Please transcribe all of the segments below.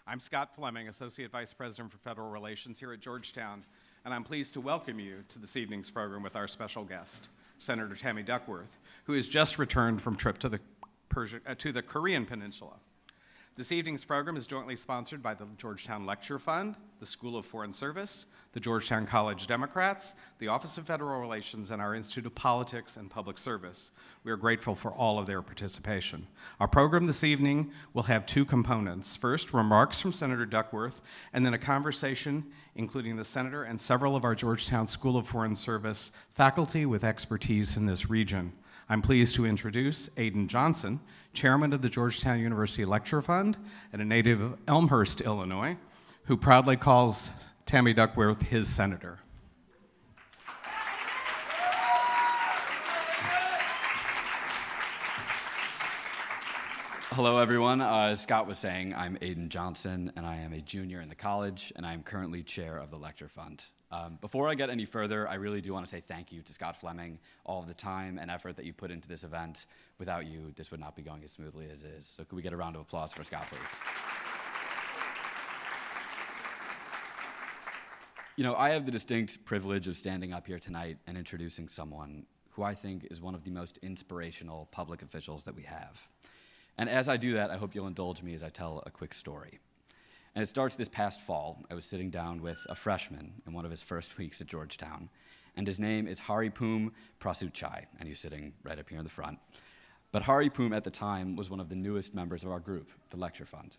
I'm Scott Fleming, Associate Vice President for Federal Relations here at Georgetown, and I'm pleased to welcome you to this evening's program with our special guest, Senator Tammy Duckworth, who has just returned from a trip to the Korean Peninsula. This evening's program is jointly sponsored by the Georgetown Lecture Fund, the School of Foreign Service, the Georgetown College Democrats, the Office of Federal Relations, and our Institute of Politics and Public Service. We are grateful for all of their participation. Our program this evening will have two components. First, remarks from Senator Duckworth, and then a conversation including the Senator and several of our Georgetown School of Foreign Service faculty with expertise in this region. I'm pleased to introduce Aiden Johnson, Chairman of the Georgetown University Lecture Fund and a native of Elmhurst, Illinois, who proudly calls Tammy Duckworth his senator. Hello, everyone. As Scott was saying, I'm Aiden Johnson, and I am a junior in the college, and I am currently chair of the Lecture Fund. Before I get any further, I really do want to say thank you to Scott Fleming, all of the time and effort that you put into this event. Without you, this would not be going as smoothly as it is. So could we get a round of applause for Scott, please? You know, I have the distinct privilege of standing up here tonight and introducing someone who I think is one of the most inspirational public officials that we have. And as I do that, I hope you'll indulge me as I tell a quick story. And it starts this past fall. I was sitting down with a freshman in one of his first weeks at Georgetown, and his name is Haripum Prasuchai, and he's sitting right up here in the front. But Haripum at the time was one of the newest members of our group, the Lecture Fund.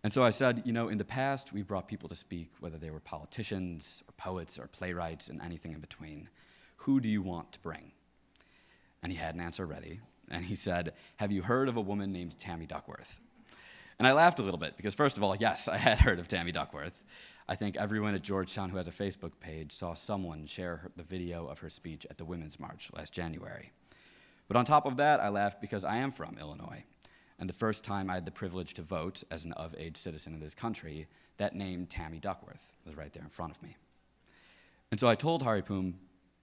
And so I said, you know, in the past, we brought people to speak, whether they were politicians or poets or playwrights and anything in between. Who do you want to bring? And he had an answer ready, and he said, have you heard of a woman named Tammy Duckworth? And I laughed a little bit, because first of all, yes, I had heard of Tammy Duckworth. I think everyone at Georgetown who has a Facebook page saw someone share the video of her speech at the Women's March last January. But on top of that, I laughed because I am from Illinois. And the first time I had the privilege to vote as an of-age citizen in this country, that name, Tammy Duckworth, was right there in front of me. And so I told Haripum,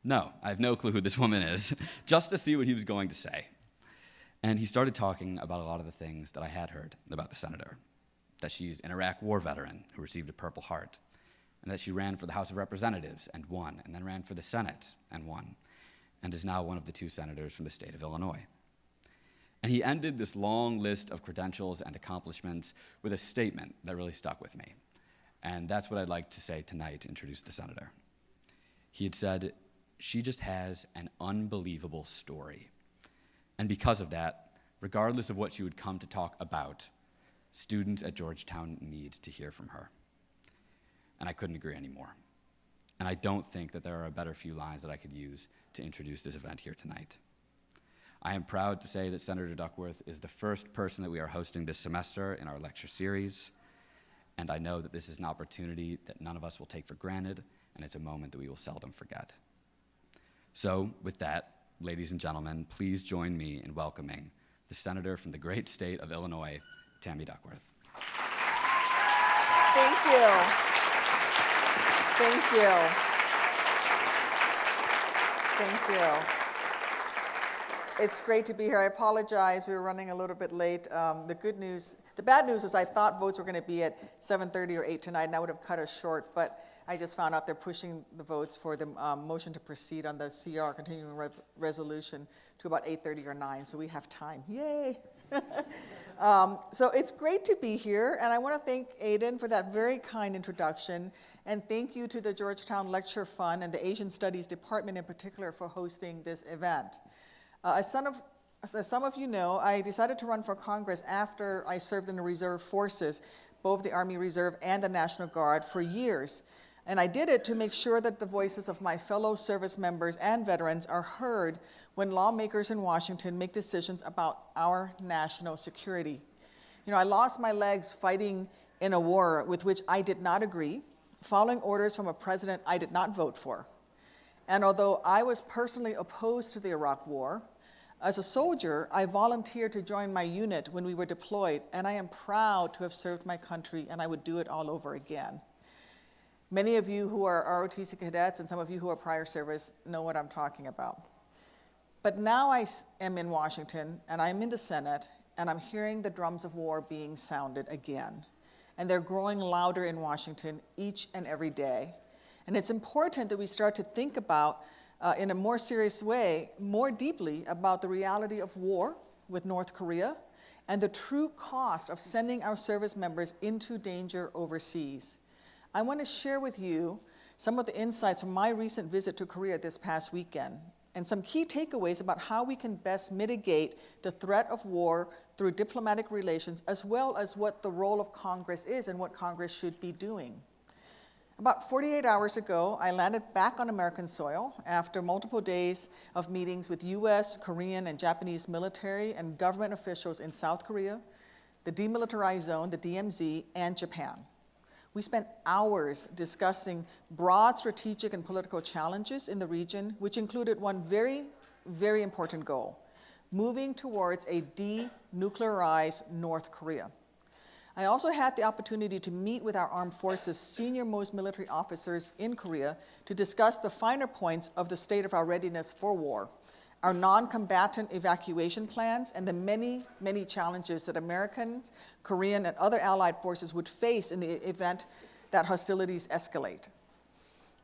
no, I have no clue who this woman is, just to see what he was going to say. And he started talking about a lot of the things that I had heard about the senator, that she's an Iraq war veteran who received a Purple Heart, and that she ran for the House of Representatives and won, and then ran for the Senate and won, and is now one of the two senators from the state of Illinois. And he ended this long list of credentials and accomplishments with a statement that really stuck with me. And that's what I'd like to say tonight to introduce the senator. He had said, she just has an unbelievable story. And because of that, regardless of what she would come to talk about, students at Georgetown need to hear from her. And I couldn't agree anymore. And I don't think that there are a better few lines that I could use to introduce this event here tonight. I am proud to say that Senator Duckworth is the first person that we are hosting this semester in our lecture series, and I know that this is an opportunity that none of us will take for granted, and it's a moment that we will seldom forget. So, with that, ladies and gentlemen, please join me in welcoming the senator from the great state of Illinois, Tammy Duckworth. Thank you. Thank you. Thank you. It's great to be here. I apologize, we were running a little bit late. The bad news is I thought votes were going to be at 7:30 or 8 tonight, and I would have cut us short, but I just found out they're pushing the votes for the motion to proceed on the CR, continuing resolution, to about 8:30 or 9, so we have time. Yay! So it's great to be here, and I want to thank Aiden for that very kind introduction, and thank you to the Georgetown Lecture Fund and the Asian Studies Department in particular for hosting this event. As some of you know, I decided to run for Congress after I served in the reserve forces, both the Army Reserve and the National Guard, for years. And I did it to make sure that the voices of my fellow service members and veterans are heard when lawmakers in Washington make decisions about our national security. You know, I lost my legs fighting in a war with which I did not agree, following orders from a president I did not vote for. And although I was personally opposed to the Iraq War, as a soldier, I volunteered to join my unit when we were deployed, and I am proud to have served my country, and I would do it all over again. Many of you who are ROTC cadets and some of you who are prior service know what I'm talking about. But now I am in Washington, and I'm in the Senate, and I'm hearing the drums of war being sounded again. and they're growing louder in Washington each and every day. And it's important that we start to think about, in a more serious way, more deeply about the reality of war with North Korea and the true cost of sending our service members into danger overseas. I want to share with you some of the insights from my recent visit to Korea this past weekend, and some key takeaways about how we can best mitigate the threat of war through diplomatic relations, as well as what the role of Congress is and what Congress should be doing. About 48 hours ago, I landed back on American soil after multiple days of meetings with US, Korean, and Japanese military and government officials in South Korea, the Demilitarized Zone, the DMZ, and Japan. We spent hours discussing broad strategic and political challenges in the region, which included one very, very important goal: moving towards a denuclearized North Korea. I also had the opportunity to meet with our armed forces' senior-most military officers in Korea to discuss the finer points of the state of our readiness for war, our non-combatant evacuation plans, and the many, many challenges that Americans, Korean, and other allied forces would face in the event that hostilities escalate.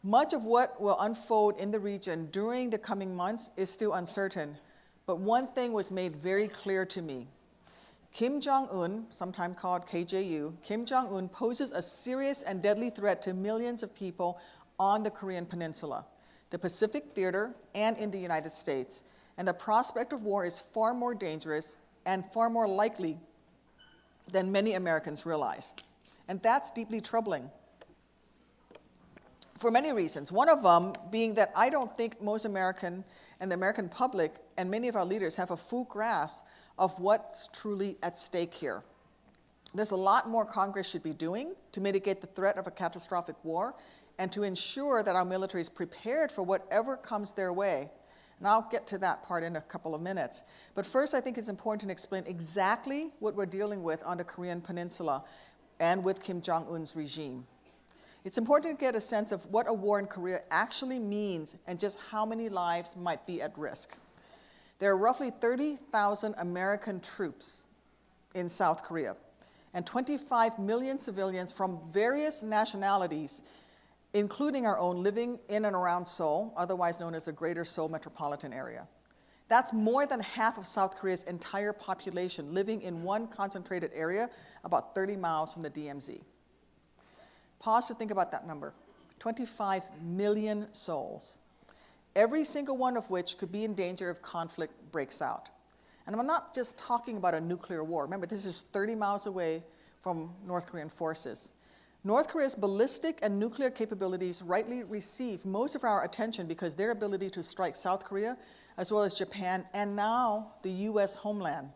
Much of what will unfold in the region during the coming months is still uncertain, but one thing was made very clear to me. Kim Jong-un, sometimes called KJU, Kim Jong-un poses a serious and deadly threat to millions of people on the Korean Peninsula, the Pacific Theater, and in the United States. And the prospect of war is far more dangerous and far more likely than many Americans realize. And that's deeply troubling for many reasons. One of them being that I don't think most American and the American public and many of our leaders have a full grasp of what's truly at stake here. There's a lot more Congress should be doing to mitigate the threat of a catastrophic war and to ensure that our military is prepared for whatever comes their way. And I'll get to that part in a couple of minutes. But first, I think it's important to explain exactly what we're dealing with on the Korean Peninsula and with Kim Jong-un's regime. It's important to get a sense of what a war in Korea actually means and just how many lives might be at risk. There are roughly 30,000 American troops in South Korea and 25 million civilians from various nationalities, including our own, living in and around Seoul, otherwise known as the Greater Seoul Metropolitan Area. That's more than half of South Korea's entire population living in one concentrated area about 30 miles from the DMZ. Pause to think about that number: 25 million souls, every single one of which could be in danger if conflict breaks out. And I'm not just talking about a nuclear war. Remember, this is 30 miles away from North Korean forces. North Korea's ballistic and nuclear capabilities rightly receive most of our attention because their ability to strike South Korea, as well as Japan, and now the US homeland.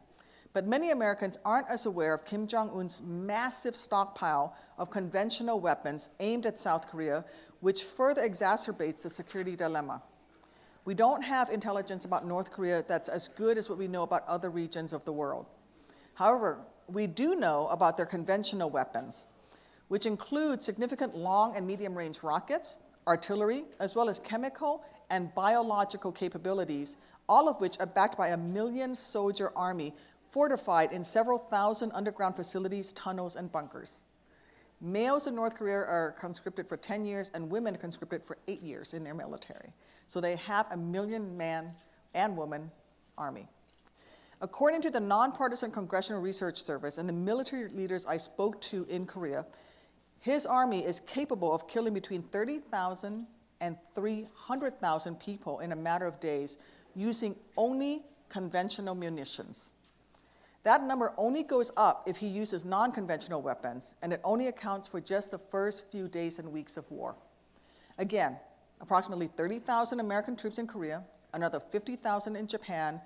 But many Americans aren't as aware of Kim Jong-un's massive stockpile of conventional weapons aimed at South Korea, which further exacerbates the security dilemma. We don't have intelligence about North Korea that's as good as what we know about other regions of the world. However, we do know about their conventional weapons, which include significant long and medium-range rockets, artillery, as well as chemical and biological capabilities, all of which are backed by a 1 million-soldier army fortified in several thousand underground facilities, tunnels, and bunkers. Males in North Korea are conscripted for 10 years, and women are conscripted for 8 years in their military. So they have a 1 million-man and woman army. According to the Nonpartisan Congressional Research Service and the military leaders I spoke to in Korea, his army is capable of killing between 30,000 and 300,000 people in a matter of days using only conventional munitions. That number only goes up if he uses non-conventional weapons, and it only accounts for just the first few days and weeks of war. Again, approximately 30,000 American troops in Korea, another 50,000 in Japan,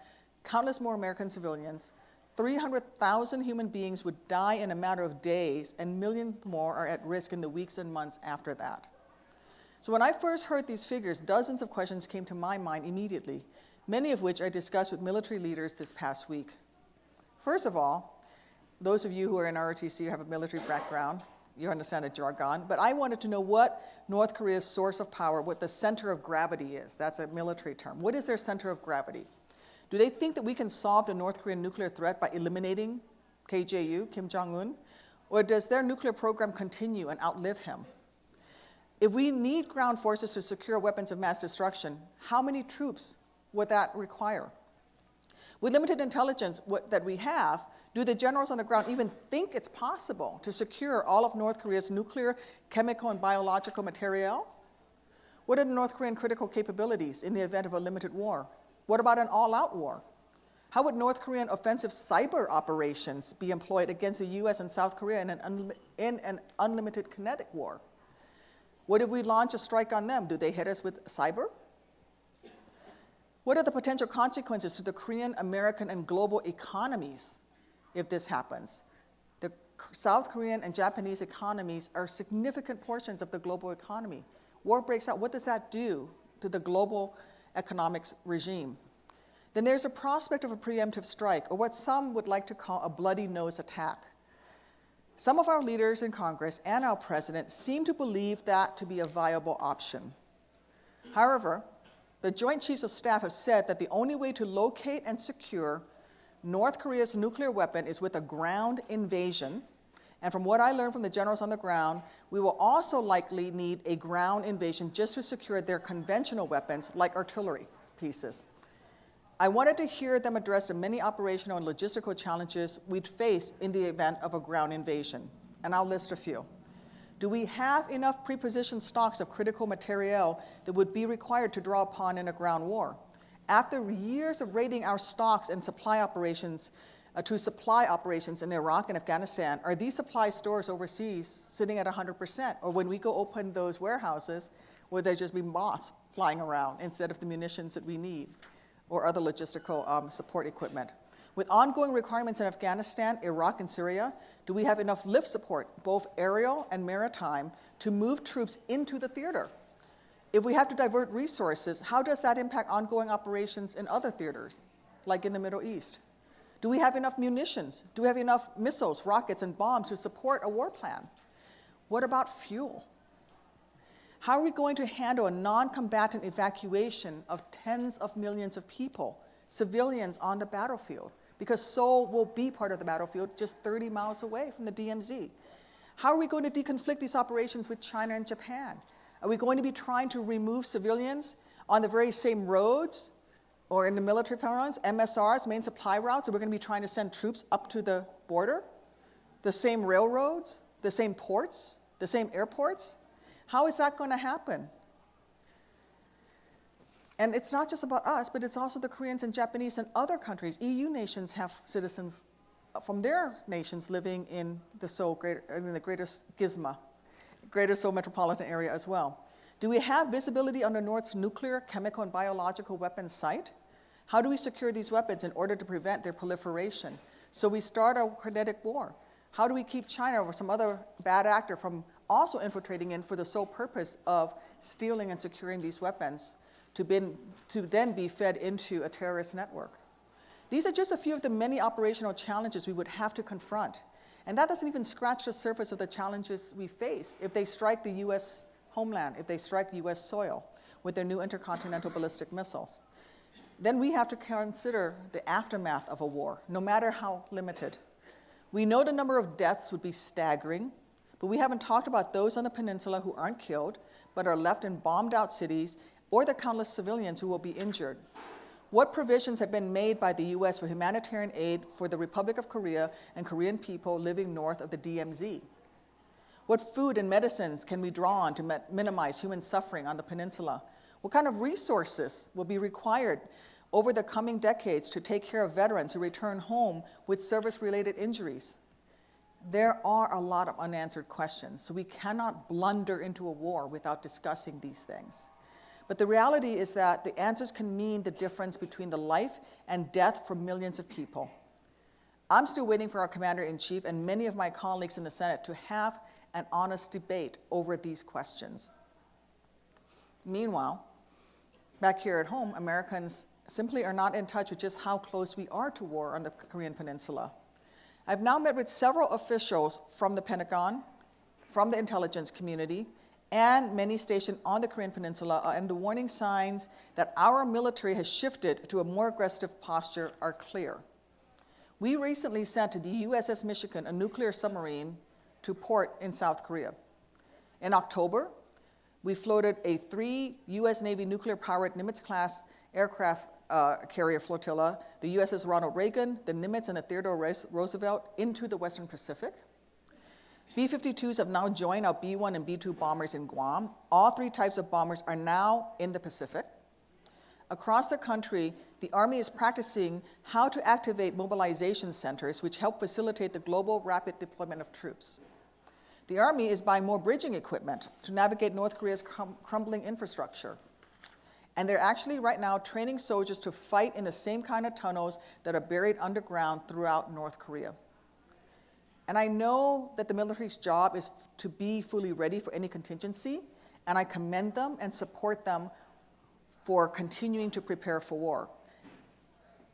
countless more American civilians, 300,000 human beings would die in a matter of days, and millions more are at risk in the weeks and months after that. So when I first heard these figures, dozens of questions came to my mind immediately, many of which I discussed with military leaders this past week. First of all, those of you who are in ROTC have a military background, you understand the jargon, but I wanted to know what North Korea's source of power, what the center of gravity is. That's a military term. What is their center of gravity? Do they think that we can solve the North Korean nuclear threat by eliminating KJU, Kim Jong-un? Or does their nuclear program continue and outlive him? If we need ground forces to secure weapons of mass destruction, how many troops would that require? With limited intelligence that we have, do the generals on the ground even think it's possible to secure all of North Korea's nuclear, chemical, and biological material? What are the North Korean critical capabilities in the event of a limited war? What about an all-out war? How would North Korean offensive cyber operations be employed against the US and South Korea in an unlimited kinetic war? What if we launch a strike on them? Do they hit us with cyber? What are the potential consequences to the Korean, American, and global economies if this happens? The South Korean and Japanese economies are significant portions of the global economy. War breaks out, what does that do to the global economics regime? Then there's a prospect of a preemptive strike, or what some would like to call a bloody nose attack. Some of our leaders in Congress and our president seem to believe that to be a viable option. However, the Joint Chiefs of Staff have said that the only way to locate and secure North Korea's nuclear weapon is with a ground invasion. And from what I learned from the generals on the ground, we will also likely need a ground invasion just to secure their conventional weapons, like artillery pieces. I wanted to hear them address the many operational and logistical challenges we'd face in the event of a ground invasion, and I'll list a few. Do we have enough pre-positioned stocks of critical materiel that would be required to draw upon in a ground war? After years of raiding our stocks and supply operations in Iraq and Afghanistan, are these supply stores overseas sitting at 100%? Or when we go open those warehouses, will there just be moths flying around instead of the munitions that we need or other logistical support equipment? With ongoing requirements in Afghanistan, Iraq, and Syria, do we have enough lift support, both aerial and maritime, to move troops into the theater? If we have to divert resources, how does that impact ongoing operations in other theaters, like in the Middle East? Do we have enough munitions? Do we have enough missiles, rockets, and bombs to support a war plan? What about fuel? How are we going to handle a non-combatant evacuation of tens of millions of people, civilians on the battlefield? Because Seoul will be part of the battlefield just 30 miles away from the DMZ. How are we going to deconflict these operations with China and Japan? Are we going to be trying to remove civilians on the very same roads or in the military parlance, MSRs, main supply routes? Are we going to be trying to send troops up to the border? The same railroads, the same ports, the same airports? How is that going to happen? And it's not just about us, but it's also the Koreans and Japanese and other countries. EU nations have citizens from their nations living in the greater GISMA, Greater Seoul Metropolitan Area as well. Do we have visibility on the North's nuclear, chemical, and biological weapons site? How do we secure these weapons in order to prevent their proliferation? So we start a kinetic war. How do we keep China or some other bad actor from also infiltrating in for the sole purpose of stealing and securing these weapons to then be fed into a terrorist network? These are just a few of the many operational challenges we would have to confront. And that doesn't even scratch the surface of the challenges we face if they strike the US homeland, if they strike US soil with their new intercontinental ballistic missiles. Then we have to consider the aftermath of a war, no matter how limited. We know the number of deaths would be staggering, but we haven't talked about those on the peninsula who aren't killed, but are left in bombed out cities, or the countless civilians who will be injured. What provisions have been made by the US for humanitarian aid for the Republic of Korea and Korean people living north of the DMZ? What food and medicines can we draw on to minimize human suffering on the peninsula? What kind of resources will be required over the coming decades to take care of veterans who return home with service-related injuries? There are a lot of unanswered questions, so we cannot blunder into a war without discussing these things. But the reality is that the answers can mean the difference between the life and death for millions of people. I'm still waiting for our Commander-in-Chief and many of my colleagues in the Senate to have an honest debate over these questions. Meanwhile, back here at home, Americans simply are not in touch with just how close we are to war on the Korean Peninsula. I've now met with several officials from the Pentagon, from the intelligence community, and many stationed on the Korean Peninsula, and the warning signs that our military has shifted to a more aggressive posture are clear. We recently sent to the USS Michigan a nuclear submarine to port in South Korea. In October, we floated a 3 U.S. Navy nuclear-powered Nimitz-class aircraft carrier flotilla, the USS Ronald Reagan, the Nimitz, and the Theodore Roosevelt, into the Western Pacific. B-52s have now joined our B-1 and B-2 bombers in Guam. All 3 types of bombers are now in the Pacific. Across the country, the Army is practicing how to activate mobilization centers which help facilitate the global rapid deployment of troops. The Army is buying more bridging equipment to navigate North Korea's crumbling infrastructure. And they're actually right now training soldiers to fight in the same kind of tunnels that are buried underground throughout North Korea. And I know that the military's job is to be fully ready for any contingency, and I commend them and support them for continuing to prepare for war.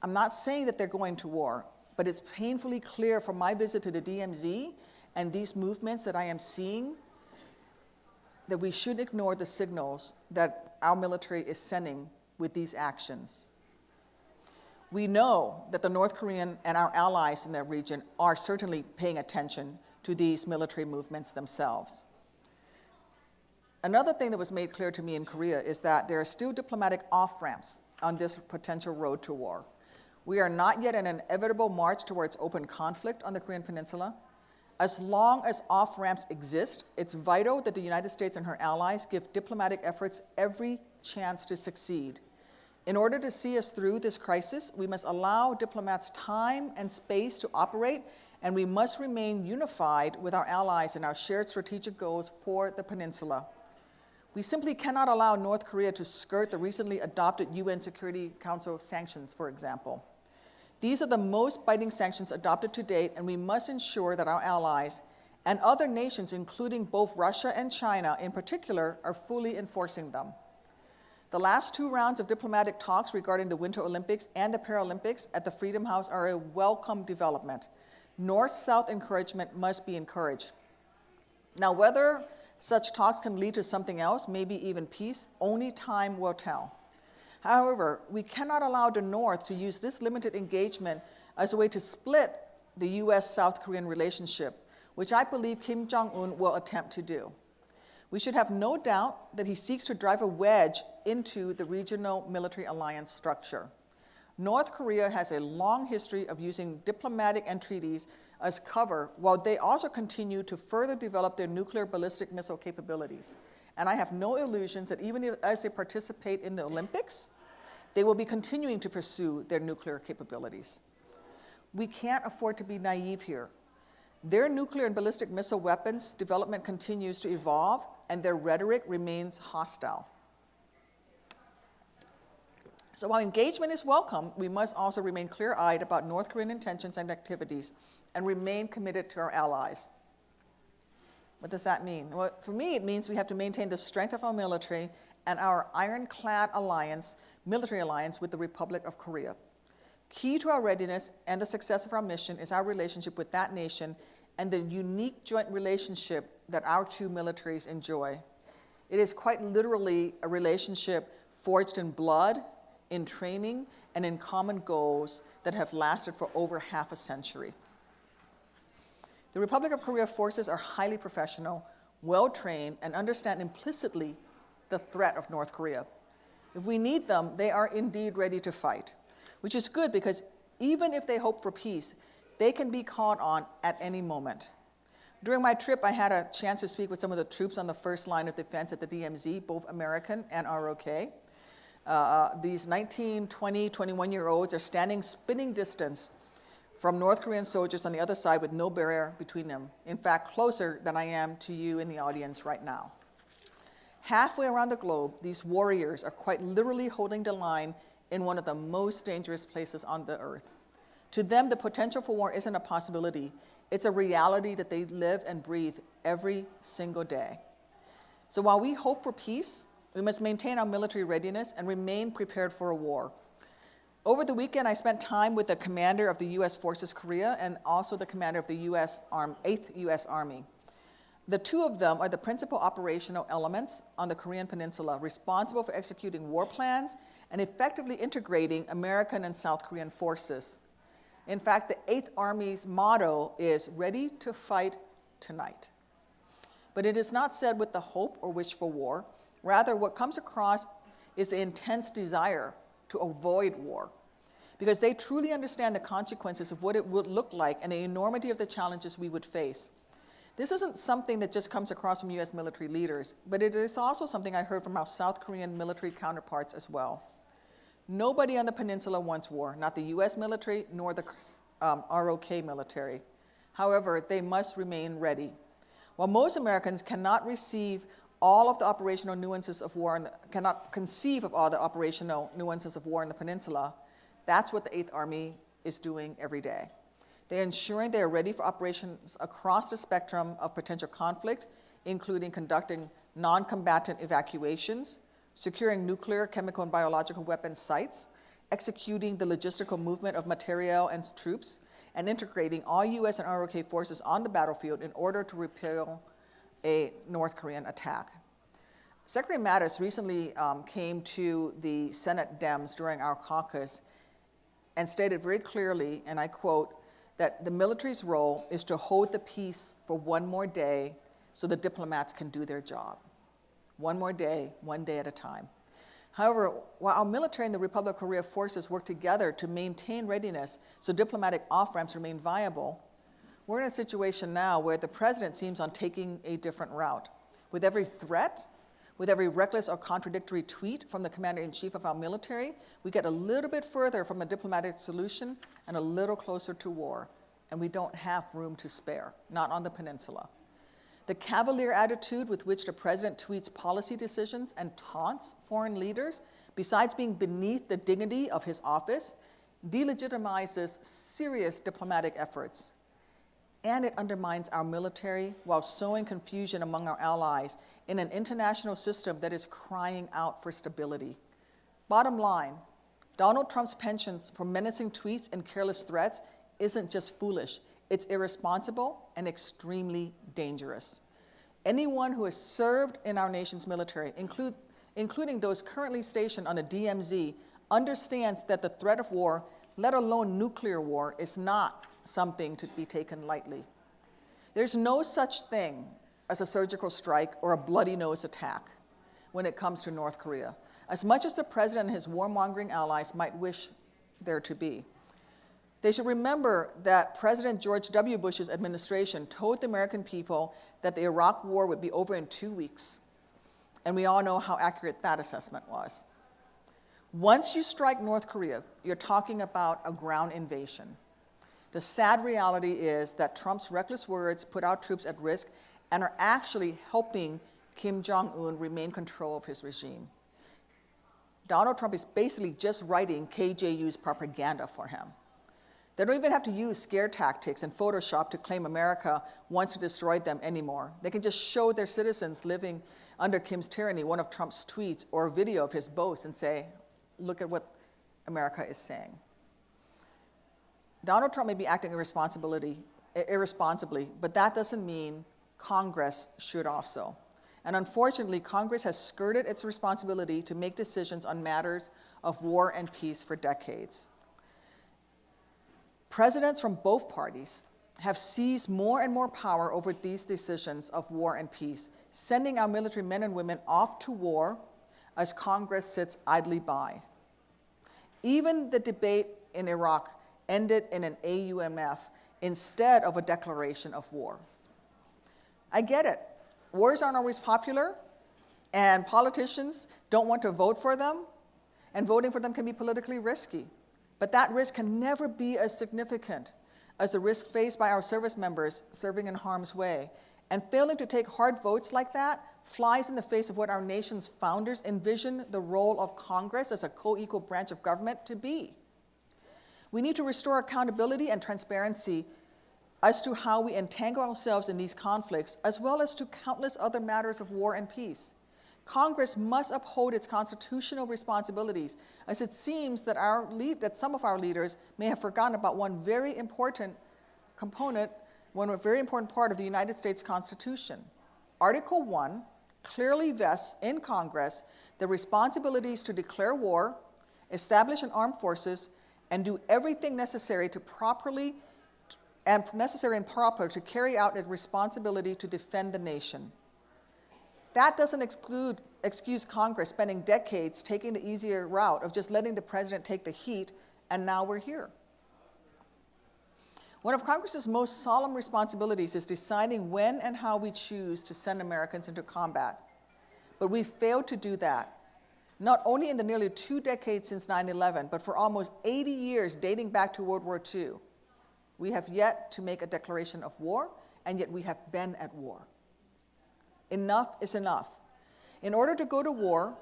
I'm not saying that they're going to war, but it's painfully clear from my visit to the DMZ and these movements that I am seeing that we should ignore the signals that our military is sending with these actions. We know that the North Korean and our allies in that region are certainly paying attention to these military movements themselves. Another thing that was made clear to me in Korea is that there are still diplomatic off-ramps on this potential road to war. We are not yet in an inevitable march towards open conflict on the Korean Peninsula. As long as off-ramps exist, it's vital that the United States and her allies give diplomatic efforts every chance to succeed. In order to see us through this crisis, we must allow diplomats time and space to operate, and we must remain unified with our allies in our shared strategic goals for the peninsula. We simply cannot allow North Korea to skirt the recently adopted UN Security Council sanctions, for example. These are the most biting sanctions adopted to date, and we must ensure that our allies and other nations, including both Russia and China in particular, are fully enforcing them. The last 2 rounds of diplomatic talks regarding the Winter Olympics and the Paralympics at the Freedom House are a welcome development. North-South encouragement must be encouraged. Now, whether such talks can lead to something else, maybe even peace, only time will tell. However, we cannot allow the North to use this limited engagement as a way to split the U.S.-South Korean relationship, which I believe Kim Jong-un will attempt to do. We should have no doubt that he seeks to drive a wedge into the regional military alliance structure. North Korea has a long history of using diplomatic entreaties as cover, while they also continue to further develop their nuclear ballistic missile capabilities. And I have no illusions that even as they participate in the Olympics, they will be continuing to pursue their nuclear capabilities. We can't afford to be naive here. Their nuclear and ballistic missile weapons development continues to evolve, and their rhetoric remains hostile. So while engagement is welcome, we must also remain clear-eyed about North Korean intentions and activities and remain committed to our allies. What does that mean? Well, for me, it means we have to maintain the strength of our military and our ironclad alliance, military alliance with the Republic of Korea. Key to our readiness and the success of our mission is our relationship with that nation and the unique joint relationship that our 2 militaries enjoy. It is quite literally a relationship forged in blood, in training, and in common goals that have lasted for over half a century. The Republic of Korea forces are highly professional, well-trained, and understand implicitly the threat of North Korea. If we need them, they are indeed ready to fight, which is good because even if they hope for peace, they can be called on at any moment. During my trip, I had a chance to speak with some of the troops on the first line of defense at the DMZ, both American and ROK. These 19, 20, 21-year-olds are standing spitting distance from North Korean soldiers on the other side with no barrier between them. In fact, closer than I am to you in the audience right now. Halfway around the globe, these warriors are quite literally holding the line in one of the most dangerous places on the earth. To them, the potential for war isn't a possibility. It's a reality that they live and breathe every single day. So while we hope for peace, we must maintain our military readiness and remain prepared for a war. Over the weekend, I spent time with the commander of the U.S. Forces Korea and also the commander of the 8th U.S. Army. The 2 of them are the principal operational elements on the Korean Peninsula, responsible for executing war plans and effectively integrating American and South Korean forces. In fact, the 8th Army's motto is ready to fight tonight. But it is not said with the hope or wish for war. Rather, what comes across is the intense desire to avoid war, because they truly understand the consequences of what it would look like and the enormity of the challenges we would face. This isn't something that just comes across from US military leaders, but it is also something I heard from our South Korean military counterparts as well. Nobody on the peninsula wants war, not the US military nor the ROK military. However, they must remain ready. While most Americans cannot receive all of the operational nuances of war, cannot conceive of all the operational nuances of war in the peninsula, that's what the 8th Army is doing every day. They're ensuring they are ready for operations across the spectrum of potential conflict, including conducting non-combatant evacuations, securing nuclear, chemical, and biological weapons sites, executing the logistical movement of materiel and troops, and integrating all US and ROK forces on the battlefield in order to repel a North Korean attack. Secretary Mattis recently came to the Senate Dems during our caucus and stated very clearly, and I quote, that the military's role is to hold the peace for one more day so the diplomats can do their job. One more day, one day at a time. However, while our military and the Republic of Korea forces work together to maintain readiness so diplomatic off-ramps remain viable, we're in a situation now where the president seems on taking a different route. With every threat, with every reckless or contradictory tweet from the commander-in-chief of our military, we get a little bit further from a diplomatic solution and a little closer to war, and we don't have room to spare, not on the peninsula. The cavalier attitude with which the president tweets policy decisions and taunts foreign leaders, besides being beneath the dignity of his office, delegitimizes serious diplomatic efforts. And it undermines our military while sowing confusion among our allies in an international system that is crying out for stability. Bottom line, Donald Trump's penchant for menacing tweets and careless threats isn't just foolish, it's irresponsible and extremely dangerous. Anyone who has served in our nation's military, including those currently stationed on the DMZ, understands that the threat of war, let alone nuclear war, is not something to be taken lightly. There's no such thing as a surgical strike or a bloody nose attack when it comes to North Korea, as much as the president and his warmongering allies might wish there to be. They should remember that President George W. Bush's administration told the American people that the Iraq war would be over in 2 weeks, and we all know how accurate that assessment was. Once you strike North Korea, you're talking about a ground invasion. The sad reality is that Trump's reckless words put our troops at risk and are actually helping Kim Jong-un remain control of his regime. Donald Trump is basically just writing KJU's propaganda for him. They don't even have to use scare tactics and Photoshop to claim America wants to destroy them anymore. They can just show their citizens living under Kim's tyranny one of Trump's tweets or a video of his boast and say, look at what America is saying. Donald Trump may be acting irresponsibly, but that doesn't mean Congress should also. And unfortunately, Congress has skirted its responsibility to make decisions on matters of war and peace for decades. Presidents from both parties have seized more and more power over these decisions of war and peace, sending our military men and women off to war as Congress sits idly by. Even the debate in Iraq ended in an AUMF instead of a declaration of war. I get it. Wars aren't always popular, and politicians don't want to vote for them, and voting for them can be politically risky. But that risk can never be as significant as the risk faced by our service members serving in harm's way. And failing to take hard votes like that flies in the face of what our nation's founders envisioned the role of Congress as a co-equal branch of government to be. We need to restore accountability and transparency as to how we entangle ourselves in these conflicts, as well as to countless other matters of war and peace. Congress must uphold its constitutional responsibilities, as it seems that some of our leaders may have forgotten about one very important component, one very important part of the United States Constitution. Article 1 clearly vests in Congress the responsibilities to declare war, establish an armed forces, and do everything necessary to properly and necessary and proper to carry out its responsibility to defend the nation. That doesn't excuse Congress spending decades taking the easier route of just letting the president take the heat, and now we're here. One of Congress's most solemn responsibilities is deciding when and how we choose to send Americans into combat. But we failed to do that, not only in the nearly 2 decades since 9/11, but for almost 80 years dating back to World War II. We have yet to make a declaration of war, and yet we have been at war. Enough is enough. In order to go to war,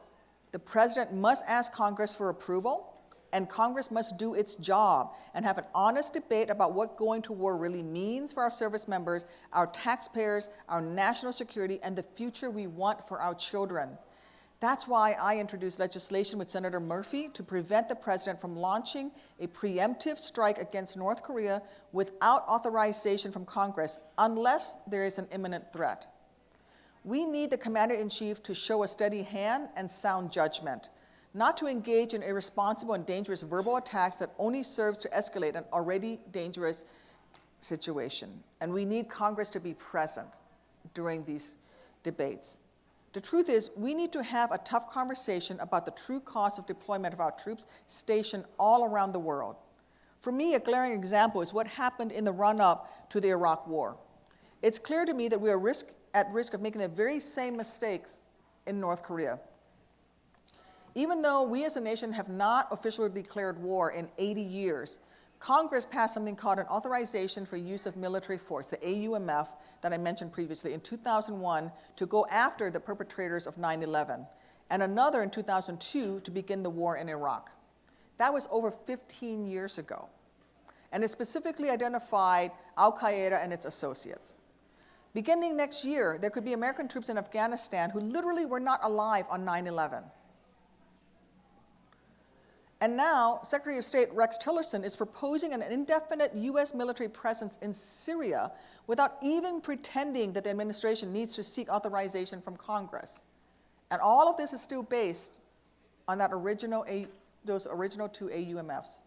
the president must ask Congress for approval, and Congress must do its job and have an honest debate about what going to war really means for our service members, our taxpayers, our national security, and the future we want for our children. That's why I introduced legislation with Senator Murphy to prevent the president from launching a preemptive strike against North Korea without authorization from Congress, unless there is an imminent threat. We need the commander-in-chief to show a steady hand and sound judgment, not to engage in irresponsible and dangerous verbal attacks that only serves to escalate an already dangerous situation. And we need Congress to be present during these debates. The truth is, we need to have a tough conversation about the true cost of deployment of our troops stationed all around the world. For me, a glaring example is what happened in the run-up to the Iraq War. It's clear to me that we are at risk of making the very same mistakes in North Korea. Even though we as a nation have not officially declared war in 80 years, Congress passed something called an Authorization for Use of Military Force, the AUMF, that I mentioned previously, in 2001 to go after the perpetrators of 9/11, and another in 2002 to begin the war in Iraq. That was over 15 years ago, and it specifically identified Al-Qaeda and its associates. Beginning next year, there could be American troops in Afghanistan who literally were not alive on 9/11. And now, Secretary of State Rex Tillerson is proposing an indefinite U.S. military presence in Syria without even pretending that the administration needs to seek authorization from Congress. And all of this is still based on those original 2 AUMFs.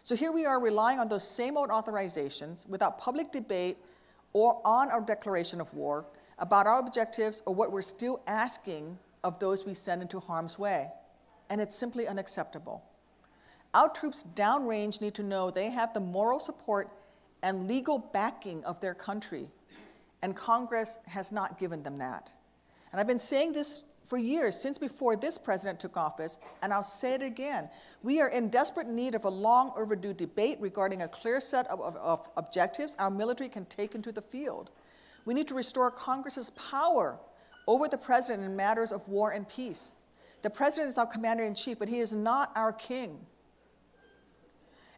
So here we are relying on those same old authorizations without public debate or on our declaration of war about our objectives or what we're still asking of those we send into harm's way. And it's simply unacceptable. Our troops downrange need to know they have the moral support and legal backing of their country, and Congress has not given them that. And I've been saying this for years, since before this president took office, and I'll say it again. We are in desperate need of a long overdue debate regarding a clear set of objectives our military can take into the field. We need to restore Congress's power over the president in matters of war and peace. The president is our commander-in-chief, but he is not our king.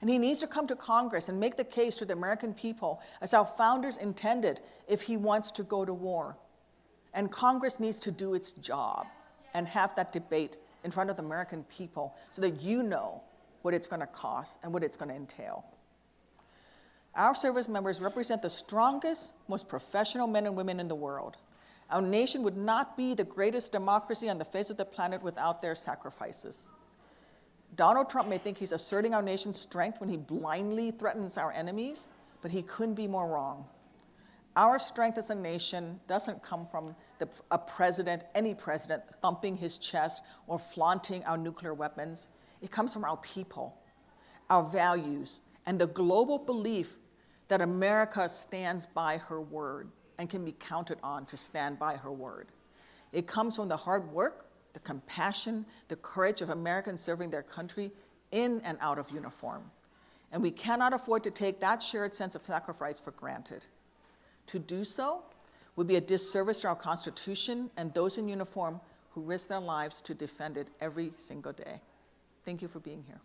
And he needs to come to Congress and make the case to the American people as our founders intended if he wants to go to war. And Congress needs to do its job and have that debate in front of the American people so that you know what it's going to cost and what it's going to entail. Our service members represent the strongest, most professional men and women in the world. Our nation would not be the greatest democracy on the face of the planet without their sacrifices. Donald Trump may think he's asserting our nation's strength when he blindly threatens our enemies, but he couldn't be more wrong. Our strength as a nation doesn't come from a president, any president, thumping his chest or flaunting our nuclear weapons. It comes from our people, our values, and the global belief that America stands by her word and can be counted on to stand by her word. It comes from the hard work, the compassion, the courage of Americans serving their country in and out of uniform. And we cannot afford to take that shared sense of sacrifice for granted. To do so would be a disservice to our Constitution and those in uniform who risk their lives to defend it every single day. Thank you for being here.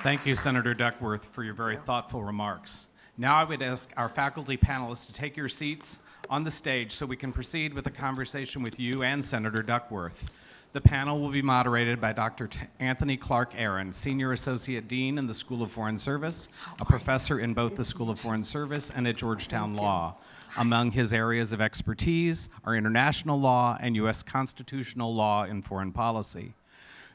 Thank you, Senator Duckworth, for your very thoughtful remarks. Now I would ask our faculty panelists to take your seats on the stage so we can proceed with a conversation with you and Senator Duckworth. The panel will be moderated by Dr. Anthony Clark Arend, Senior Associate Dean in the School of Foreign Service, a professor in both the School of Foreign Service and at Georgetown Law. Among his areas of expertise are international law and U.S. constitutional law and foreign policy.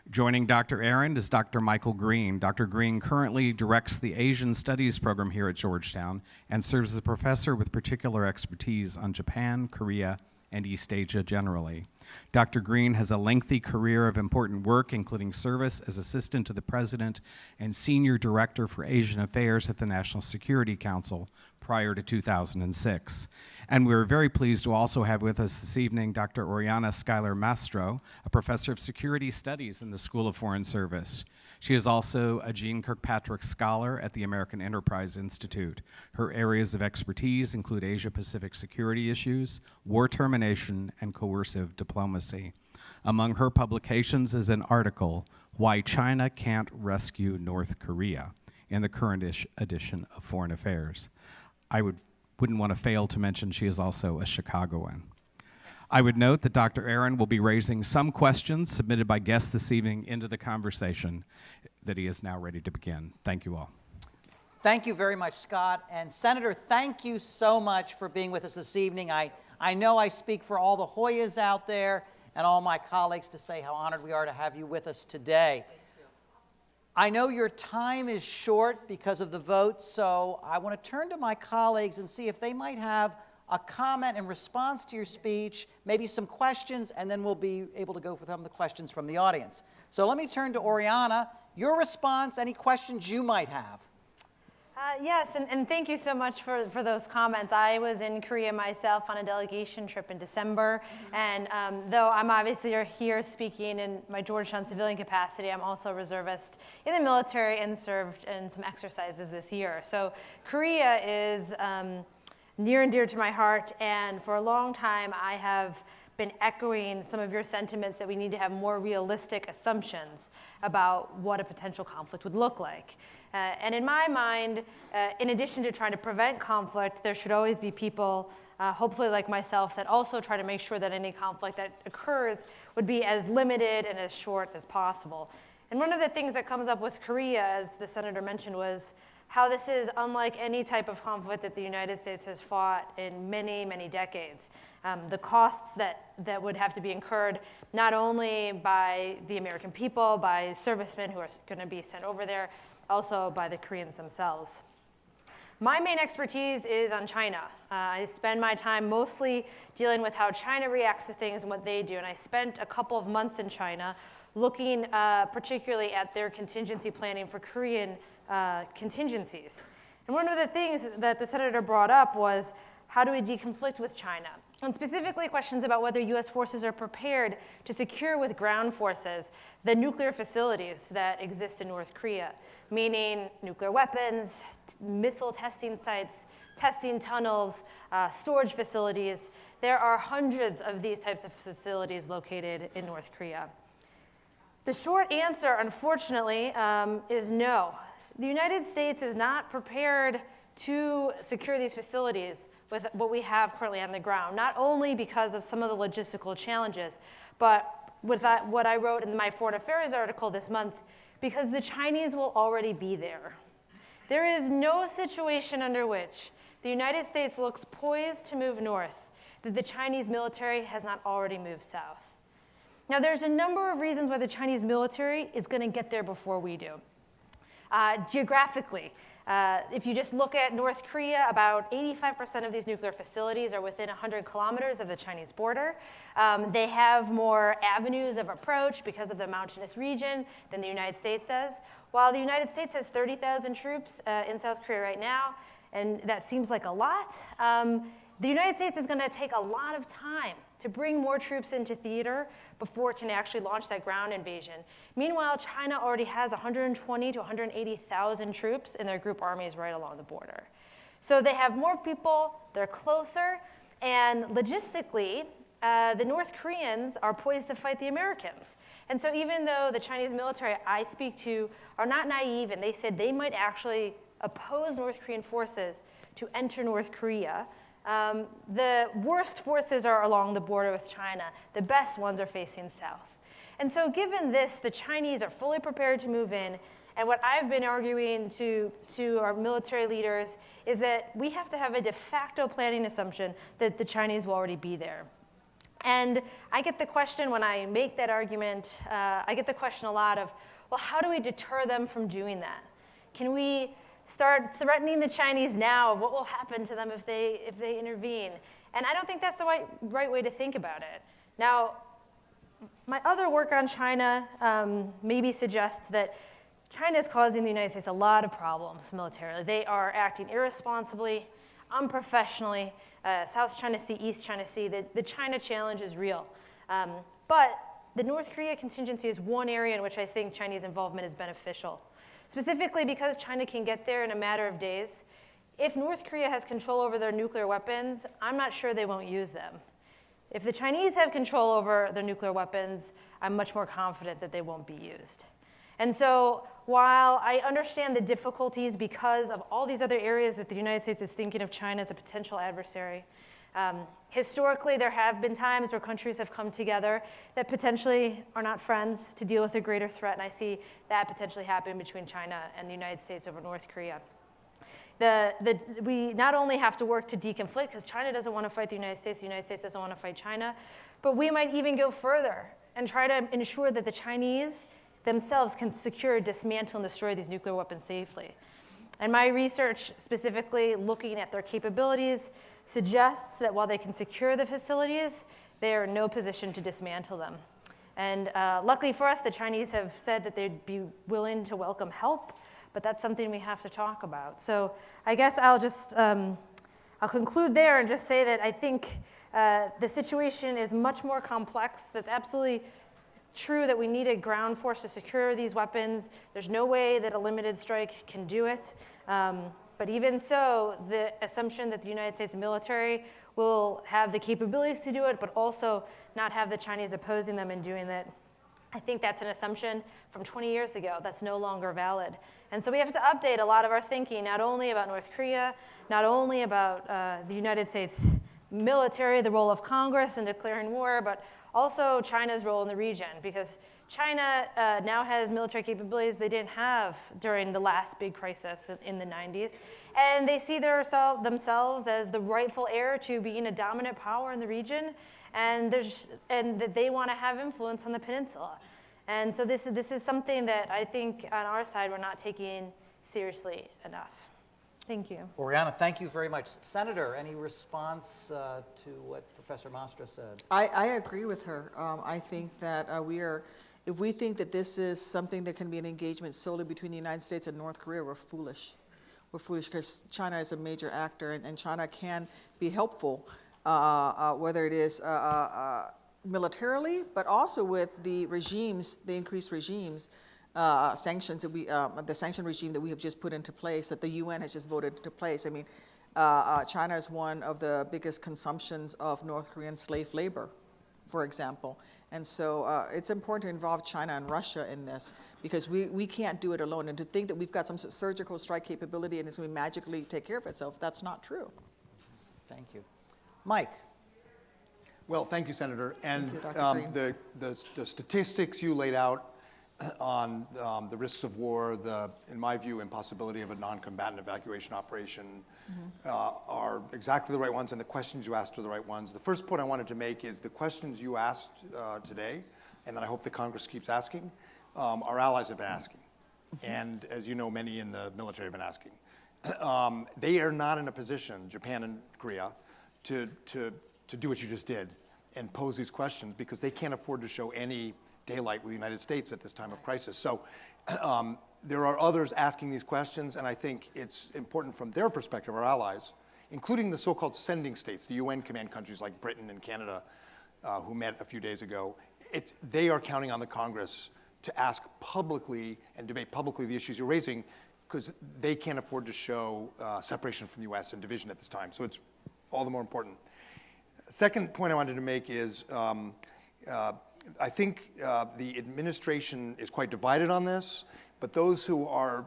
Joining Dr. Arend is Dr. Michael Green. Dr. Green currently directs the Asian Studies program here at Georgetown and serves as a professor with particular expertise on Japan, Korea, and East Asia generally. Dr. Green has a lengthy career of important work, including service as Assistant to the President and Senior Director for Asian Affairs at the National Security Council prior to 2006. And we're very pleased to also have with us this evening Dr. Oriana Skylar Mastro, a professor of security studies in the School of Foreign Service. She is also a Jeane Kirkpatrick Scholar at the American Enterprise Institute. Her areas of expertise include Asia-Pacific security issues, war termination, and coercive diplomacy. Among her publications is an article, Why China Can't Rescue North Korea, in the current edition of Foreign Affairs. I wouldn't want to fail to mention she is also a Chicagoan. I would note that Dr. Arend will be raising some questions submitted by guests this evening into the conversation that he is now ready to begin. Thank you all. Thank you very much, Scott. And Senator, thank you so much for being with us this evening. I know I speak for all the Hoyas out there and all my colleagues to say how honored we are to have you with us today. I know your time is short because of the vote, so I want to turn to my colleagues and see if they might have a comment in response to your speech, maybe some questions, and then we'll be able to go for some of the questions from the audience. So let me turn to Oriana. Your response, any questions you might have? Yes, and thank you so much for those comments. I was in Korea myself on a delegation trip in December, and though I'm obviously here speaking in my Georgetown civilian capacity, I'm also a reservist in the military and served in some exercises this year. So Korea is near and dear to my heart, and for a long time I have been echoing some of your sentiments that we need to have more realistic assumptions about what a potential conflict would look like. And in my mind, in addition to trying to prevent conflict, there should always be people, hopefully like myself, that also try to make sure that any conflict that occurs would be as limited and as short as possible. And one of the things that comes up with Korea, as the senator mentioned, was how this is unlike any type of conflict that the United States has fought in many, many decades. The costs that would have to be incurred not only by the American people, by servicemen who are going to be sent over there, also by the Koreans themselves. My main expertise is on China. I spend my time mostly dealing with how China reacts to things and what they do, and I spent a couple of months in China looking particularly at their contingency planning for Korean contingencies. And one of the things that the senator brought up was, how do we deconflict with China? And specifically questions about whether US forces are prepared to secure with ground forces the nuclear facilities that exist in North Korea, meaning nuclear weapons, missile testing sites, testing tunnels, storage facilities. There are hundreds of these types of facilities located in North Korea. The short answer, unfortunately, is no. The United States is not prepared to secure these facilities with what we have currently on the ground, not only because of some of the logistical challenges, but with what I wrote in my Foreign Affairs article this month, because the Chinese will already be there. There is no situation under which the United States looks poised to move north that the Chinese military has not already moved south. Now, there's a number of reasons why the Chinese military is going to get there before we do. Geographically, if you just look at North Korea, about 85% of these nuclear facilities are within 100 kilometers of the Chinese border. They have more avenues of approach because of the mountainous region than the United States does. While the United States has 30,000 troops in South Korea right now, and that seems like a lot, the United States is going to take a lot of time to bring more troops into theater before it can actually launch that ground invasion. Meanwhile, China already has 120 to 180,000 troops in their group armies right along the border. So they have more people, they're closer, and logistically, the North Koreans are poised to fight the Americans. And so even though the Chinese military I speak to are not naive, and they said they might actually oppose North Korean forces to enter North Korea, the worst forces are along the border with China. The best ones are facing south. And so given this, the Chinese are fully prepared to move in. And what I've been arguing to our military leaders is that we have to have a de facto planning assumption that the Chinese will already be there. And I get the question when I make that argument, I get the question a lot of, well, how do we deter them from doing that? Can we start threatening the Chinese now of what will happen to them if they intervene? And I don't think that's the right way to think about it. Now, my other work on China maybe suggests that China is causing the United States a lot of problems militarily. They are acting irresponsibly, unprofessionally. South China Sea, East China Sea, the China challenge is real. But the North Korea contingency is one area in which I think Chinese involvement is beneficial. Specifically because China can get there in a matter of days. If North Korea has control over their nuclear weapons, I'm not sure they won't use them. If the Chinese have control over their nuclear weapons, I'm much more confident that they won't be used. And so while I understand the difficulties because of all these other areas that the United States is thinking of China as a potential adversary, historically there have been times where countries have come together that potentially are not friends to deal with a greater threat, and I see that potentially happen between China and the United States over North Korea. We not only have to work to deconflict, because China doesn't want to fight the United States doesn't want to fight China, but we might even go further and try to ensure that the Chinese themselves can secure, dismantle, and destroy these nuclear weapons safely. And my research, specifically looking at their capabilities, suggests that while they can secure the facilities, they are in no position to dismantle them. And luckily for us, the Chinese have said that they'd be willing to welcome help, but that's something we have to talk about. So I guess I'll conclude there and just say that I think the situation is much more complex. That's absolutely true that we need a ground force to secure these weapons. There's no way that a limited strike can do it. But even so, the assumption that the United States military will have the capabilities to do it, but also not have the Chinese opposing them in doing that, I think that's an assumption from 20 years ago that's no longer valid. And so we have to update a lot of our thinking, not only about North Korea, not only about the United States military, the role of Congress in declaring war, but also China's role in the region, because China now has military capabilities they didn't have during the last big crisis in the 90s. And they see themselves as the rightful heir to being a dominant power in the region, and that they want to have influence on the peninsula. And so this is something that I think on our side we're not taking seriously enough. Thank you. Oriana, thank you very much. Senator, any response to what Professor Mastro said? I agree with her. I think that if we think that this is something that can be an engagement solely between the United States and North Korea, we're foolish. We're foolish because China is a major actor, and China can be helpful, whether it is militarily, but also with the regimes, the increased regimes, sanctions that the sanction regime that we have just put into place, that the UN has just voted into place. I mean, China is one of the biggest consumptions of North Korean slave labor, for example. And so it's important to involve China and Russia in this, because we can't do it alone. And to think that we've got some surgical strike capability and it's going to magically take care of itself, that's not true. Thank you. Mike. Well, thank you, Senator. And Thank you, Dr. the statistics you laid out on the risks of war, in my view, impossibility of a non-combatant evacuation operation are exactly the right ones, and the questions you asked are the right ones. The first point I wanted to make is the questions you asked today, and that I hope the Congress keeps asking, our allies have been asking. And as you know, many in the military have been asking. They are not in a position, Japan and Korea, to do what you just did and pose these questions, because they can't afford to show any daylight with the United States at this time of crisis. So there are others asking these questions, and I think it's important from their perspective, our allies, including the so-called sending states, the UN command countries like Britain and Canada, who met a few days ago. They are counting on the Congress to ask publicly and debate publicly the issues you're raising, because they can't afford to show separation from the US and division at this time. So it's all the more important. Second point I wanted to make is I think the administration is quite divided on this, but those who are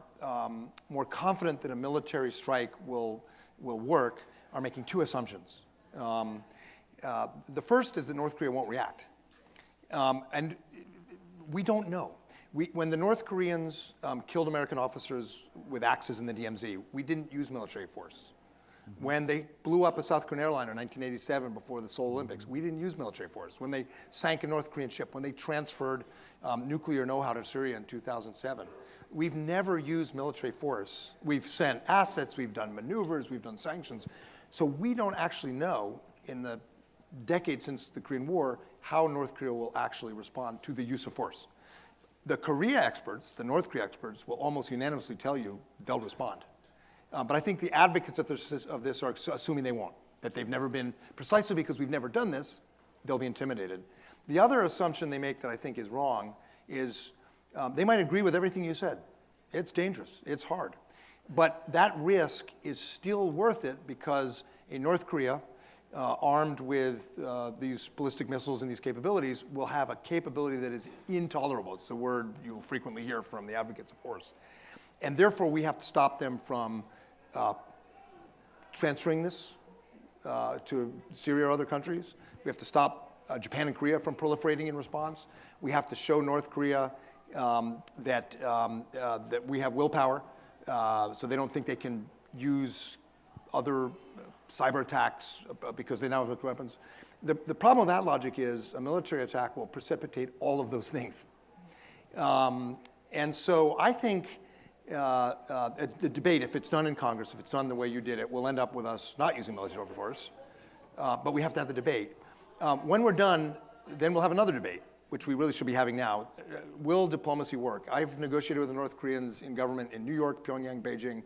more confident that a military strike will work are making two assumptions. The first is that North Korea won't react. And we don't know. When the North Koreans killed American officers with axes in the DMZ, we didn't use military force. When they blew up a South Korean airliner in 1987 before the Seoul Olympics, we didn't use military force. When they sank a North Korean ship, when they transferred nuclear know-how to Syria in 2007, we've never used military force. We've sent assets, we've done maneuvers, we've done sanctions. So we don't actually know in the decade since the Korean War how North Korea will actually respond to the use of force. The Korea experts, the North Korea experts, will almost unanimously tell you they'll respond. But I think the advocates of this are assuming they won't, that they've never been, precisely because we've never done this, they'll be intimidated. The other assumption they make that I think is wrong is they might agree with everything you said. It's dangerous, it's hard. But that risk is still worth it because in North Korea, armed with these ballistic missiles and these capabilities, will have a capability that is intolerable. It's the word you'll frequently hear from the advocates of force. And therefore, we have to stop them from transferring this to Syria or other countries. We have to stop Japan and Korea from proliferating in response. We have to show North Korea that we have willpower, so they don't think they can use other cyber attacks because they now have nuclear weapons. The problem with that logic is a military attack will precipitate all of those things. And so I think the debate, if it's done in Congress, if it's done the way you did it, will end up with us not using military force, but we have to have the debate. When we're done, then we'll have another debate, which we really should be having now. Will diplomacy work? I've negotiated with the North Koreans in government in New York, Pyongyang, Beijing.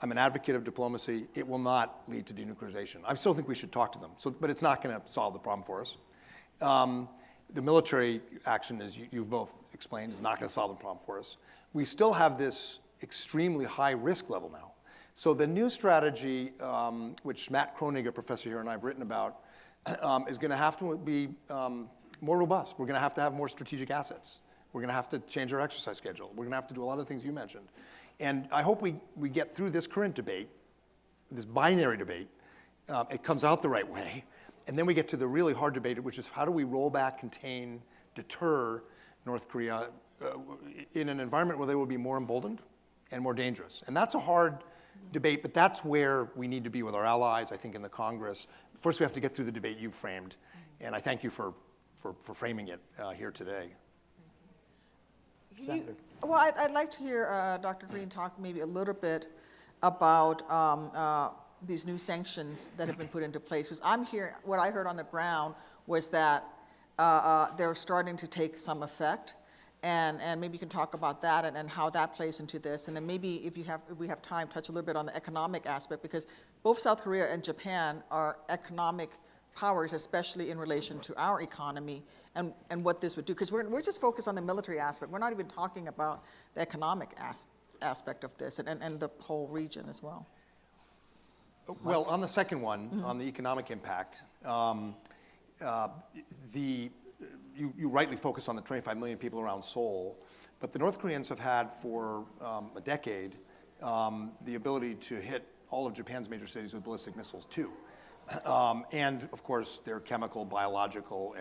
I'm an advocate of diplomacy. It will not lead to denuclearization. I still think we should talk to them, but it's not going to solve the problem for us. The military action, as you've both explained, is not going to solve the problem for us. We still have this extremely high risk level now. So the new strategy, which Matt Kronig, a professor here, and I have written about, is going to have to be more robust. We're going to have more strategic assets. We're going to have to change our exercise schedule. We're going to have to do a lot of things you mentioned. And I hope we get through this current debate, this binary debate. It comes out the right way. And then we get to the really hard debate, which is how do we roll back, contain, deter North Korea in an environment where they will be more emboldened and more dangerous. And that's a hard debate, but that's where we need to be with our allies, I think, in the Congress. First, we have to get through the debate you've framed. And I thank you for framing it here today. Well, I'd like to hear Dr. Green talk maybe a little bit about these new sanctions that have been put into place. Because what I heard on the ground was that they're starting to take some effect. And maybe you can talk about that and how that plays into this. And then maybe if we have time, touch a little bit on the economic aspect, because both South Korea and Japan are economic powers, especially in relation to our economy and what this would do. Because we're just focused on the military aspect. We're not even talking about the economic aspect of this and the whole region as well. Well, on the second one, on the economic impact, you rightly focus on the 25 million people around Seoul, but the North Koreans have had for a decade the ability to hit all of Japan's major cities with ballistic missiles too. And of course, their chemical, biological,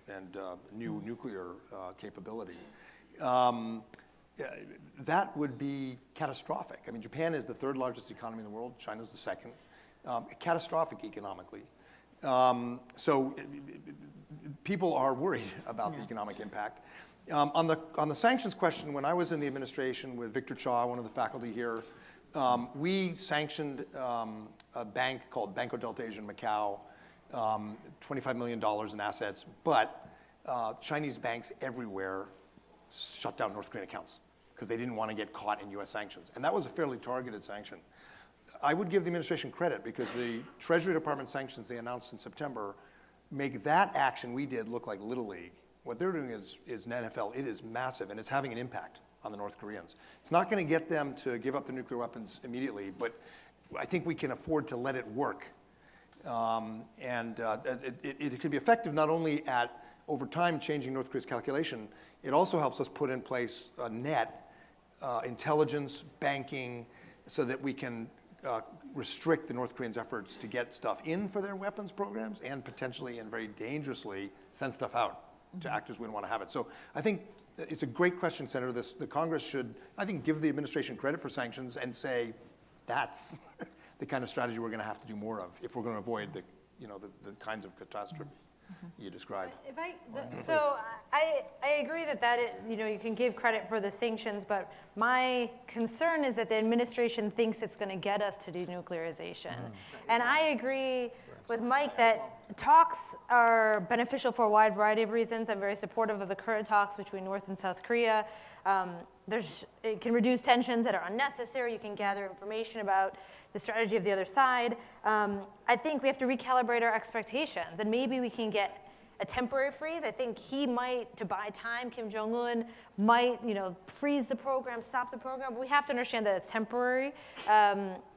and new nuclear capability. That would be catastrophic. I mean, Japan is the third largest economy in the world. China's the second. Catastrophic economically. So people are worried about the economic impact. On the sanctions question, when I was in the administration with Victor Cha, one of the faculty here, we sanctioned a bank called Banco Delta Asia in Macau, $25 million in assets, but Chinese banks everywhere shut down North Korean accounts because they didn't want to get caught in US sanctions. And that was a fairly targeted sanction. I would give the administration credit because the Treasury Department sanctions they announced in September make that action we did look like Little League. What they're doing is an NFL. It is massive, and it's having an impact on the North Koreans. It's not going to get them to give up the nuclear weapons immediately, but I think we can afford to let it work. It can be effective not only at, over time, changing North Korea's calculation, it also helps us put in place a net, intelligence, banking, so that we can restrict the North Koreans' efforts to get stuff in for their weapons programs and potentially and very dangerously send stuff out to act as we want to have it. So I think it's a great question, Senator. The Congress should, I think, give the administration credit for sanctions and say, that's the kind of strategy we're going to have to do more of if we're going to avoid the kinds of catastrophe you described. So I agree that you can give credit for the sanctions, but my concern is that the administration thinks it's going to get us to denuclearization. And I agree with Mike that talks are beneficial for a wide variety of reasons. I'm very supportive of the current talks between North and South Korea. It can reduce tensions that are unnecessary. You can gather information about the strategy of the other side. I think we have to recalibrate our expectations, and maybe we can get a temporary freeze. I think he might, to buy time, Kim Jong-un might, freeze the program, stop the program. But we have to understand that it's temporary,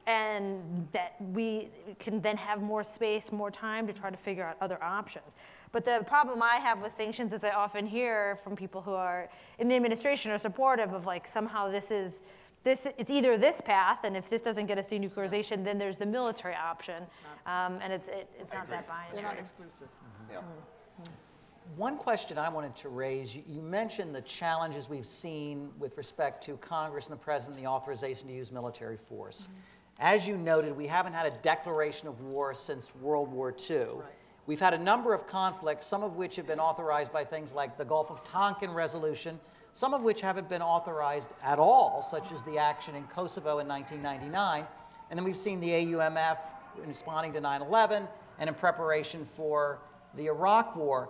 and that we can then have more space, more time to try to figure out other options. But the problem I have with sanctions is I often hear from people who are in the administration are supportive of somehow it's either this path, and if this doesn't get us denuclearization, then there's the military option, and it's not that binary. They're not exclusive. Yeah. One question I wanted to raise, you mentioned the challenges we've seen with respect to Congress and the President, the authorization to use military force. As you noted, we haven't had a declaration of war since World War II. Right. We've had a number of conflicts, some of which have been authorized by things like the Gulf of Tonkin Resolution, some of which haven't been authorized at all, such as the action in Kosovo in 1999. And then we've seen the AUMF responding to 9/11 and in preparation for the Iraq War.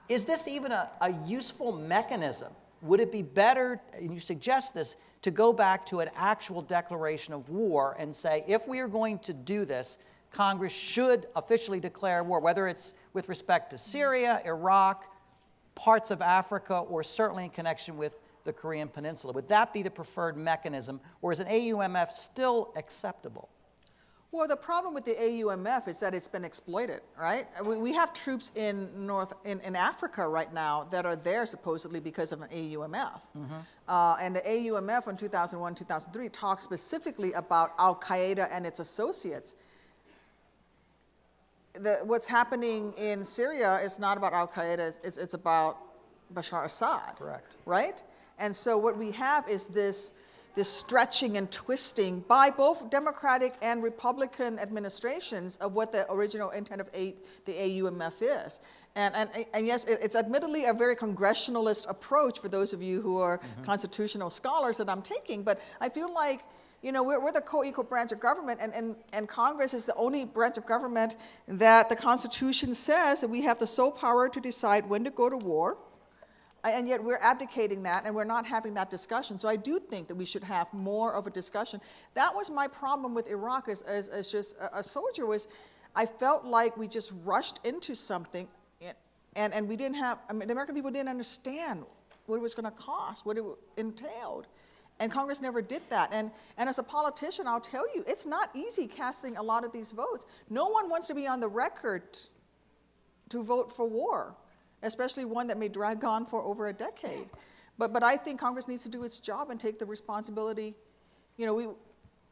Is this even a useful mechanism? Would it be better, and you suggest this, to go back to an actual declaration of war and say, if we are going to do this, Congress should officially declare war, whether it's with respect to Syria, Iraq, parts of Africa, or certainly in connection with the Korean Peninsula? Would that be the preferred mechanism, or is an AUMF still acceptable? Well, the problem with the AUMF is that it's been exploited, right? We have troops in Africa right now that are there supposedly because of an AUMF. And the AUMF in 2001, 2003 talks specifically about Al-Qaeda and its associates. What's happening in Syria is not about Al-Qaeda, it's about Bashar Assad. Correct. Right? And so what we have is this stretching and twisting by both Democratic and Republican administrations of what the original intent of the AUMF is. And yes, it's admittedly a very congressionalist approach for those of you who are constitutional scholars that I'm taking, but I feel like we're the co-equal branch of government, and Congress is the only branch of government that the Constitution says that we have the sole power to decide when to go to war, and yet we're abdicating that, and we're not having that discussion. So I do think that we should have more of a discussion. That was my problem with Iraq as just a soldier, was I felt like we just rushed into something, and we didn't have, the American people didn't understand what it was going to cost, what it entailed. And Congress never did that. And as a politician, I'll tell you, it's not easy casting a lot of these votes. No one wants to be on the record to vote for war, especially one that may drag on for over a decade. But I think Congress needs to do its job and take the responsibility.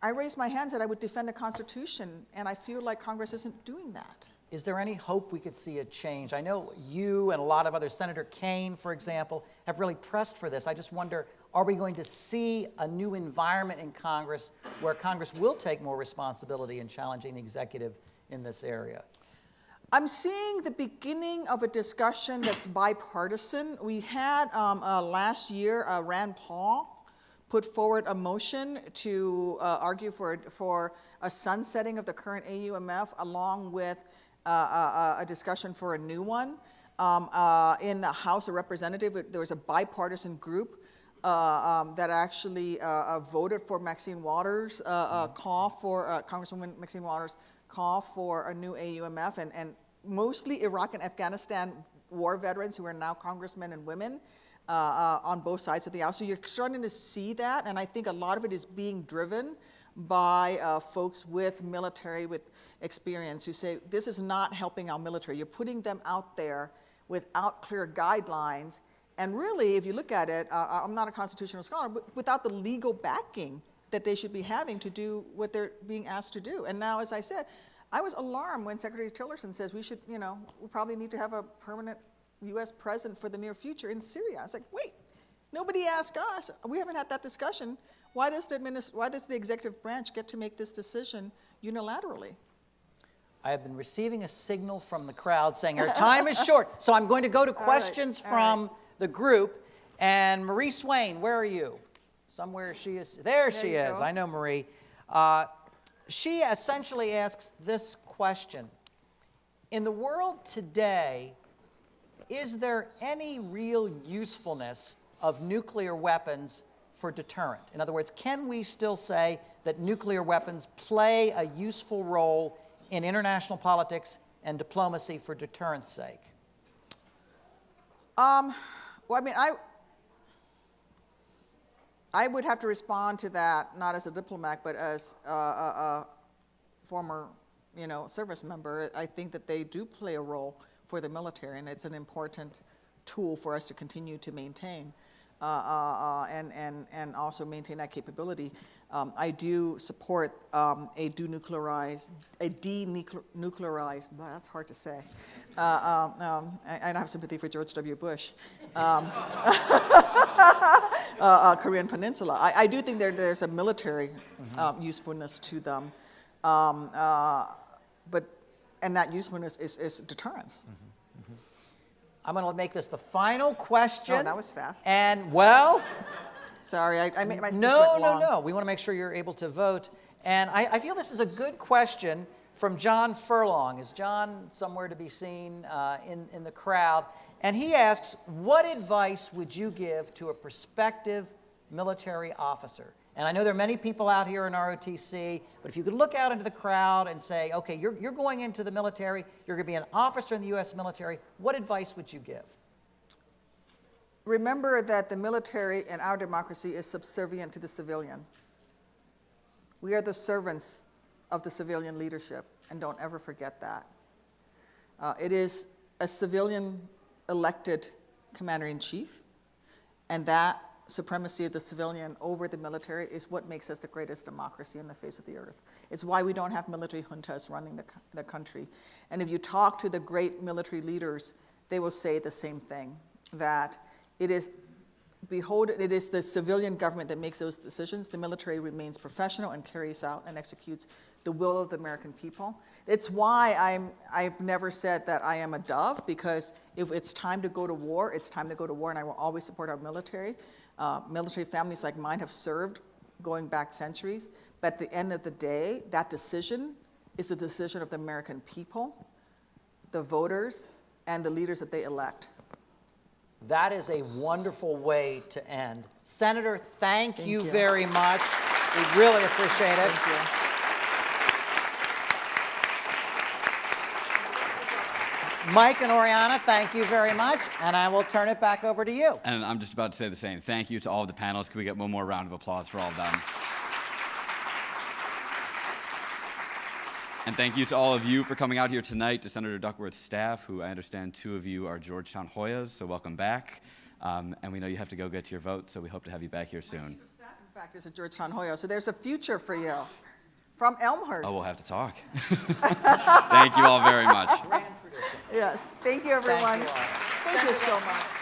I raised my hand that I would defend the Constitution, and I feel like Congress isn't doing that. Is there any hope we could see a change? I know you and a lot of others, Senator Kaine, for example, have really pressed for this. I just wonder, are we going to see a new environment in Congress where Congress will take more responsibility in challenging the executive in this area? I'm seeing the beginning of a discussion that's bipartisan. We had last year, Rand Paul put forward a motion to argue for a sunsetting of the current AUMF, along with a discussion for a new one. In the House of Representatives, there was a bipartisan group that actually voted for Maxine Waters' call for, Congresswoman Maxine Waters' call for a new AUMF, and mostly Iraq and Afghanistan war veterans who are now congressmen and women on both sides of the aisle. So you're starting to see that, and I think a lot of it is being driven by folks with military, with experience, who say, this is not helping our military. You're putting them out there without clear guidelines, and really, if you look at it, I'm not a constitutional scholar, but without the legal backing that they should be having to do what they're being asked to do. And now, as I said, I was alarmed when Secretary Tillerson says we should, we probably need to have a permanent U.S. president for the near future in Syria. I was like, wait, nobody asked us. We haven't had that discussion. Why does the executive branch get to make this decision unilaterally? I have been receiving a signal from the crowd saying our time is short. So I'm going to go to questions from the group. And Marie Swain, where are you? Somewhere she is. There she is. Go. I know Marie. She essentially asks this question. In the world today, is there any real usefulness of nuclear weapons for deterrent? In other words, can we still say that nuclear weapons play a useful role in international politics and diplomacy for deterrence sake? Well, I mean, I would have to respond to that, not as a diplomat, but as a former, service member. I think that they do play a role for the military, and it's an important tool for us to continue to maintain and also maintain that capability. I do support a denuclearized, well, that's hard to say. I have sympathy for George W. Bush. Korean Peninsula. I do think there's a military usefulness to them, and that usefulness is deterrence. I'm going to make this the final question. Oh, that was fast. And, well... Sorry, I made my speech No. We want to make sure you're able to vote. And I feel this is a good question from John Furlong. Is John somewhere to be seen in the crowd? And he asks, what advice would you give to a prospective military officer? And I know there are many people out here in ROTC, but if you could look out into the crowd and say, okay, you're going into the military, you're going to be an officer in the U.S. military, what advice would you give? Remember that the military in our democracy is subservient to the civilian. We are the servants of the civilian leadership, and don't ever forget that. It is a civilian elected commander-in-chief, and that supremacy of the civilian over the military is what makes us the greatest democracy on the face of the earth. It's why we don't have military juntas running the country. And if you talk to the great military leaders, they will say the same thing, that it is the civilian government that makes those decisions. The military remains professional and carries out and executes the will of the American people. It's why I've never said that I am a dove, because if it's time to go to war, it's time to go to war, and I will always support our military. Military families like mine have served going back centuries, but at the end of the day, that decision is the decision of the American people, the voters, and the leaders that they elect. That is a wonderful way to end. Senator, thank you very much. We really appreciate it. Thank you. Mike and Oriana, thank you very much, and I will turn it back over to you. And I'm just about to say the same. Thank you to all of the panelists. Can we get one more round of applause for all of them? And thank you to all of you for coming out here tonight, to Senator Duckworth's staff, who I understand 2 of you are Georgetown Hoyas, so welcome back. And we know you have to go get to your vote, so we hope to have you back here soon. My chief of staff, in fact, is a Georgetown Hoya, so there's a future for you. From Elmhurst. Oh, we'll have to talk. Thank you all very much. Yes, thank you, everyone. Thank you all. Thank you so much.